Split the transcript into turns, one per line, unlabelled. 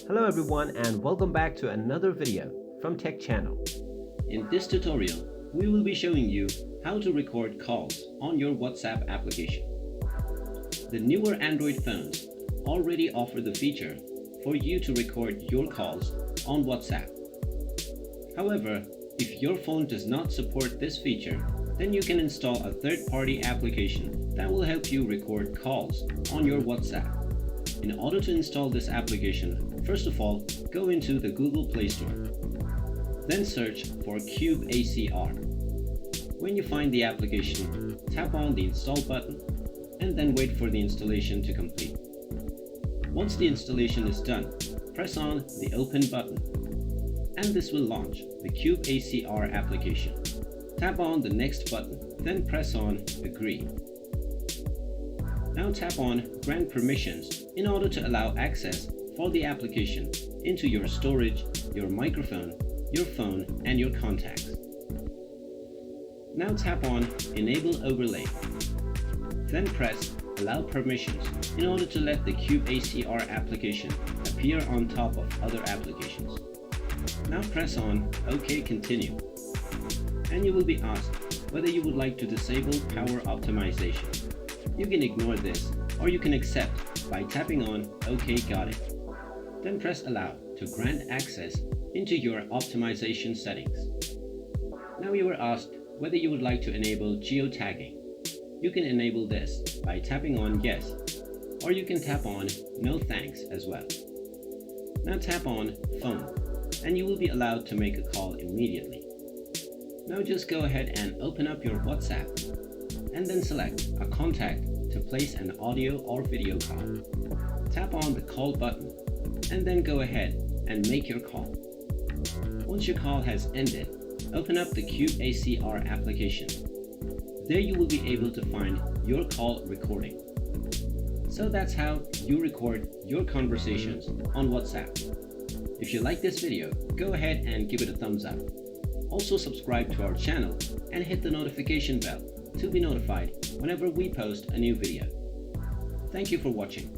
Hello everyone and welcome back to another video from Tech Channel.
In this tutorial, we will be showing you how to record calls on your WhatsApp application. The newer Android phones already offer the feature for you to record your calls on WhatsApp. However, if your phone does not support this feature, then you can install a third-party application that will help you record calls on your WhatsApp. In order to install this application, first of all, go into the Google Play Store. Then search for Cube ACR. When you find the application, tap on the Install button and then wait for the installation to complete. Once the installation is done, press on the Open button and this will launch the Cube ACR application. Tap on the Next button, then press on Agree. Now tap on Grant Permissions in order to allow access for the application into your storage, your microphone, your phone, and your contacts. Now tap on Enable Overlay. Then press Allow Permissions in order to let the Cube ACR application appear on top of other applications. Now press on OK Continue. And you will be asked whether you would like to disable power optimization. You can ignore this or you can accept by tapping on OK Got It. Then press Allow to grant access into your optimization settings. Now you are asked whether you would like to enable geotagging. You can enable this by tapping on Yes, or you can tap on No Thanks as well. Now tap on Phone and you will be allowed to make a call immediately. Now just go ahead and open up your WhatsApp and then select a contact to place an audio or video call. Tap on the Call button and then go ahead and make your call. Once your call has ended, open up the Cube ACR application. There you will be able to find your call recording. So that's how you record your conversations on WhatsApp. If you like this video, go ahead and give it a thumbs up. Also subscribe to our channel and hit the notification bell to be notified whenever we post a new video. Thank you for watching.